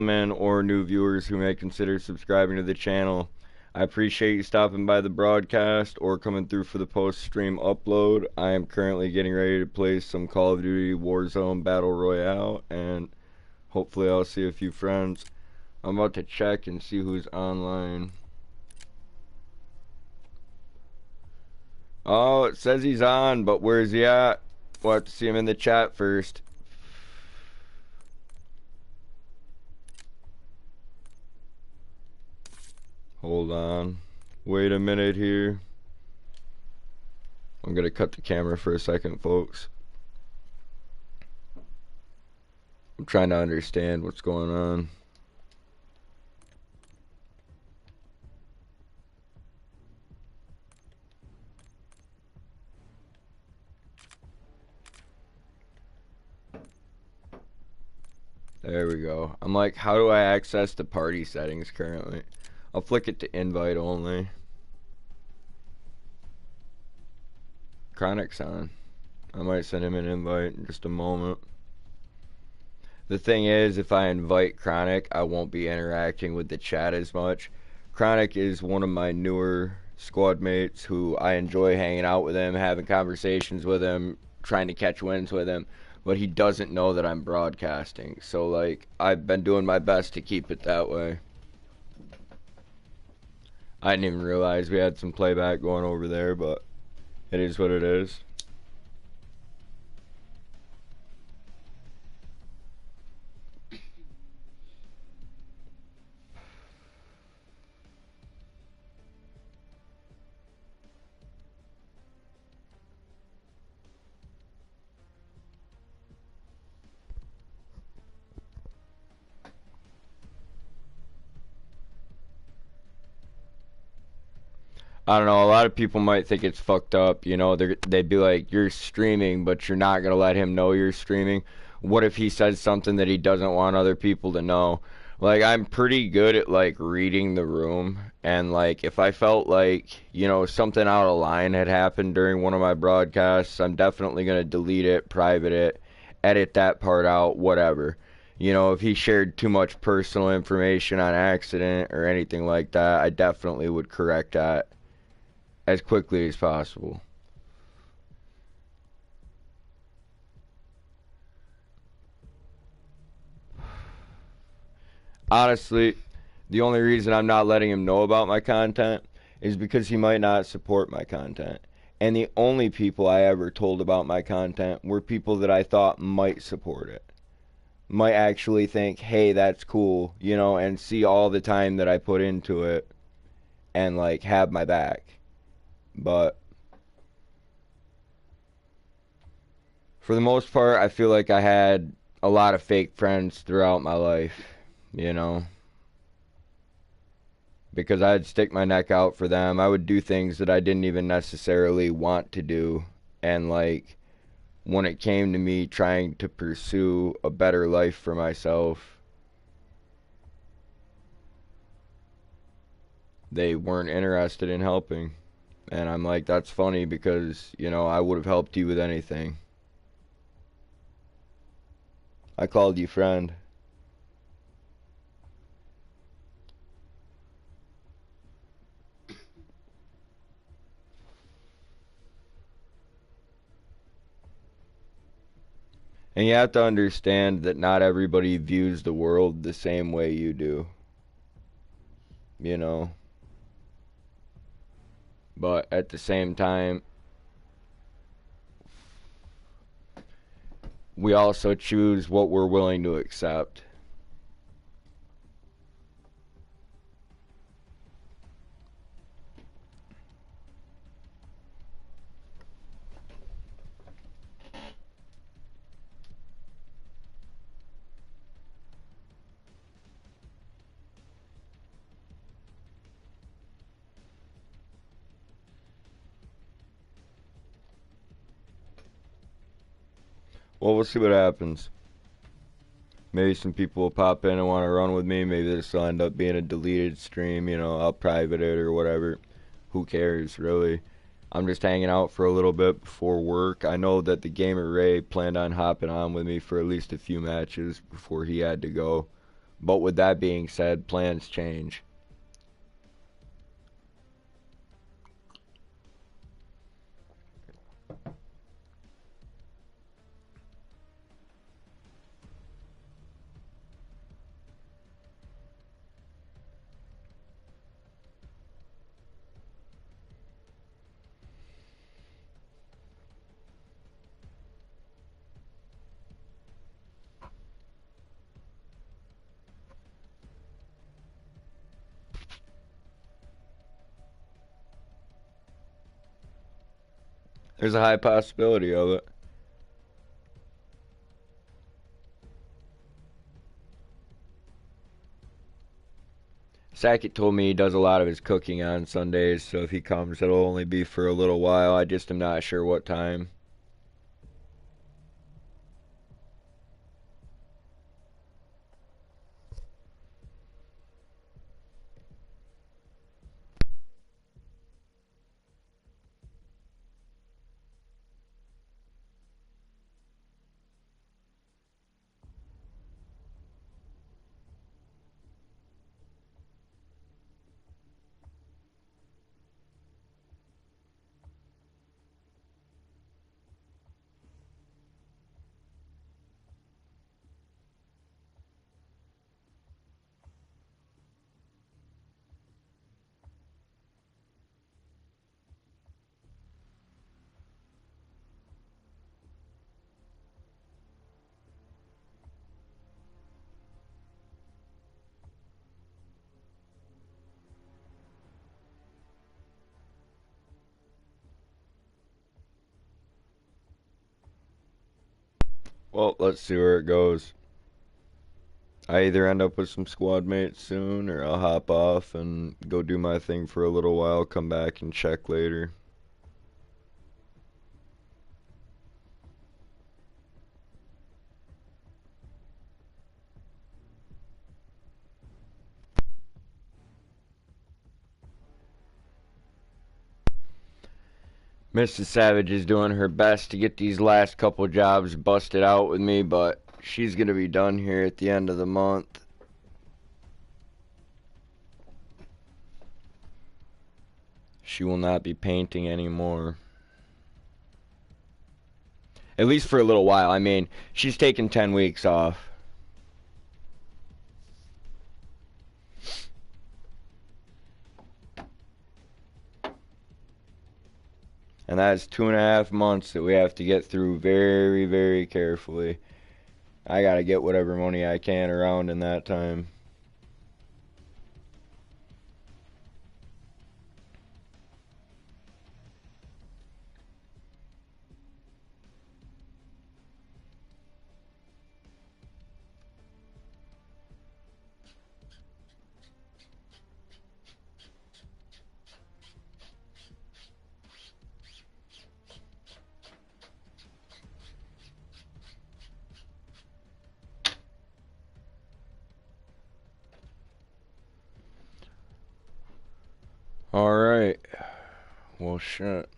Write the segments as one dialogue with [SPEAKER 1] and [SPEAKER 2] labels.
[SPEAKER 1] Men or new viewers who may consider subscribing to the channel. I appreciate you stopping by the broadcast or coming through for the post-stream upload. I am currently getting ready to play some Call of Duty Warzone Battle Royale, and hopefully I'll see a few friends. I'm about to check and see who's online. Oh, it says he's on, but where's he at? We'll have to see him in the chat first. Hold on. Wait a minute here. I'm gonna cut the camera for a second, folks. I'm trying to understand what's going on. There we go. I'm like, how do I access the party settings currently? I'll flick it to invite only. Chronic's on. I might send him an invite in just a moment. The thing is, if I invite Chronic, I won't be interacting with the chat as much. Chronic is one of my newer squad mates who I enjoy hanging out with him, having conversations with him, trying to catch wins with him, but he doesn't know that I'm broadcasting. So, like, I've been doing my best to keep it that way. I didn't even realize we had some playback going over there, but it is what it is. I don't know, a lot of people might think it's fucked up, you know, they'd be like, you're streaming, but you're not going to let him know you're streaming. What if he says something that he doesn't want other people to know? Like, I'm pretty good at, like, reading the room, and, like, if I felt like, you know, something out of line had happened during one of my broadcasts, I'm definitely going to delete it, private it, edit that part out, whatever. You know, if he shared too much personal information on accident or anything like that, I definitely would correct that as quickly as possible. Honestly, the only reason I'm not letting him know about my content is because he might not support my content. And the only people I ever told about my content were people that I thought might support it. Might actually think, hey, that's cool, you know, and see all the time that I put into it and, like, have my back. But for the most part, I feel like I had a lot of fake friends throughout my life, you know, because I'd stick my neck out for them. I would do things that I didn't even necessarily want to do, and, like, when it came to me trying to pursue a better life for myself, they weren't interested in helping. And I'm like, that's funny because, you know, I would have helped you with anything. I called you friend. And you have to understand that not everybody views the world the same way you do. You know? But at the same time, we also choose what we're willing to accept. Well, we'll see what happens. Maybe some people will pop in and want to run with me. Maybe this will end up being a deleted stream. You know, I'll private it or whatever. Who cares, really? I'm just hanging out for a little bit before work. I know that the gamer Ray planned on hopping on with me for at least a few matches before he had to go. But with that being said, plans change. There's a high possibility of it. Sackett told me he does a lot of his cooking on Sundays, so if he comes, it'll only be for a little while. I just am not sure what time. Well, let's see where it goes. I either end up with some squad mates soon, or I'll hop off and go do my thing for a little while, come back and check later. Mrs. Savage is doing her best to get these last couple jobs busted out with me, but she's going to be done here at the end of the month. She will not be painting anymore. At least for a little while. I mean, she's taken 10 weeks off. And that's 2.5 months that we have to get through very, very carefully. I gotta get whatever money I can around in that time. Alright. Well, shit.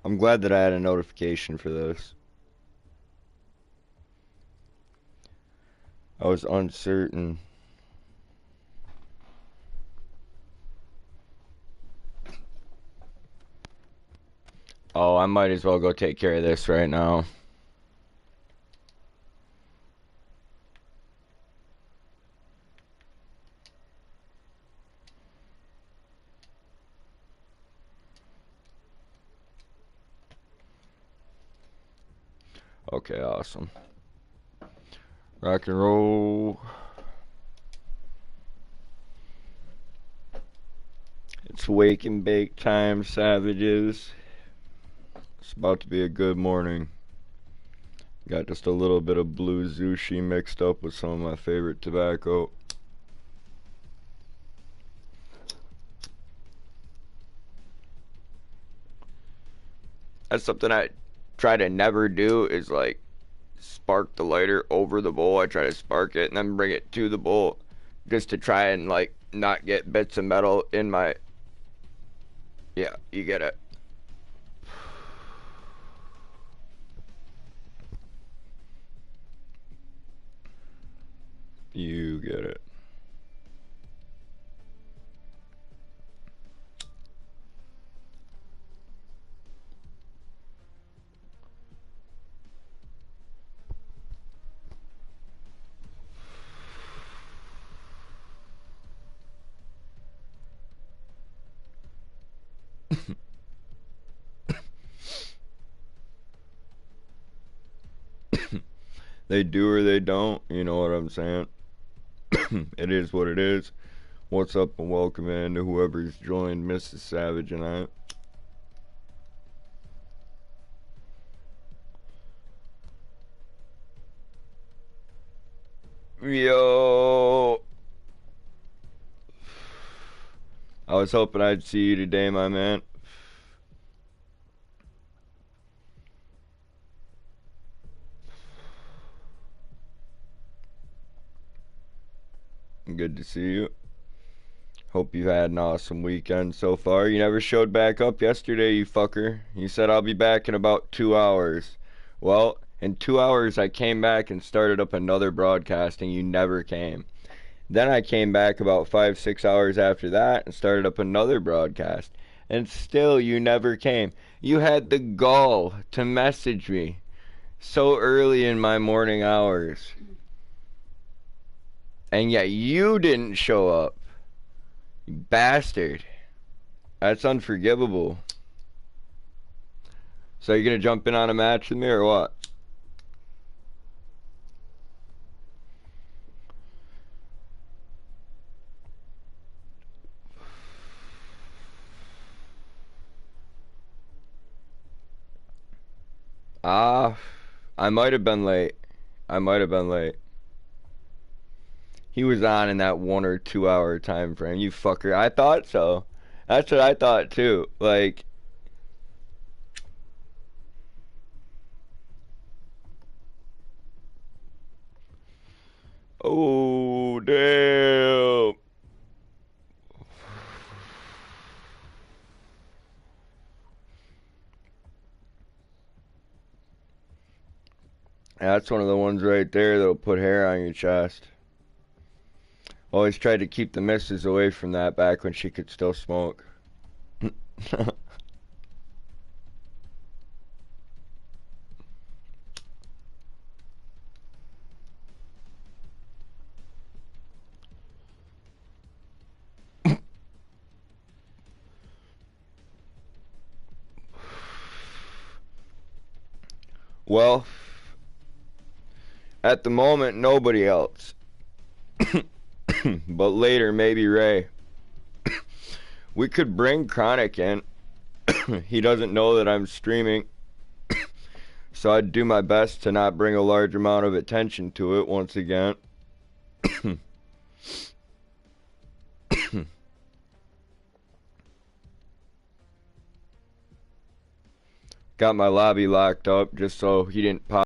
[SPEAKER 1] I'm glad that I had a notification for this. I was uncertain. Oh, I might as well go take care of this right now. Okay, awesome. Rock and roll. It's wake and bake time, savages. It's about to be a good morning. Got just a little bit of blue Zushi mixed up with some of my favorite tobacco. That's something I try to never do, is like spark the lighter over the bowl. I try to spark it and then bring it to the bowl just to try and like not get bits of metal in my... Yeah, you get it. You get it. They do or they don't, you know what I'm saying? It is what it is. What's up and welcome in to whoever's joined Mrs. Savage and I. Yo! I was hoping I'd see you today, my man. Good to see you. Hope you had an awesome weekend so far. You never showed back up yesterday, you fucker. You said I'll be back in about 2 hours. Well, in 2 hours I came back and started up another broadcast and you never came. Then I came back about 5-6 hours after that and started up another broadcast. And still you never came. You had the gall to message me so early in my morning hours. And yet you didn't show up. You bastard. That's unforgivable. So you're gonna jump in on a match with me or what? I might have been late. I might have been late. He was on in that 1 or 2 hour time frame. You fucker. I thought so. That's what I thought too. Like, oh damn. That's one of the ones right there that'll put hair on your chest. Always tried to keep the missus away from that back when she could still smoke. Well, at the moment, nobody else. But later, maybe Ray. We could bring Chronic in. He doesn't know that I'm streaming. So I'd do my best to not bring a large amount of attention to it once again. Got my lobby locked up just so he didn't pop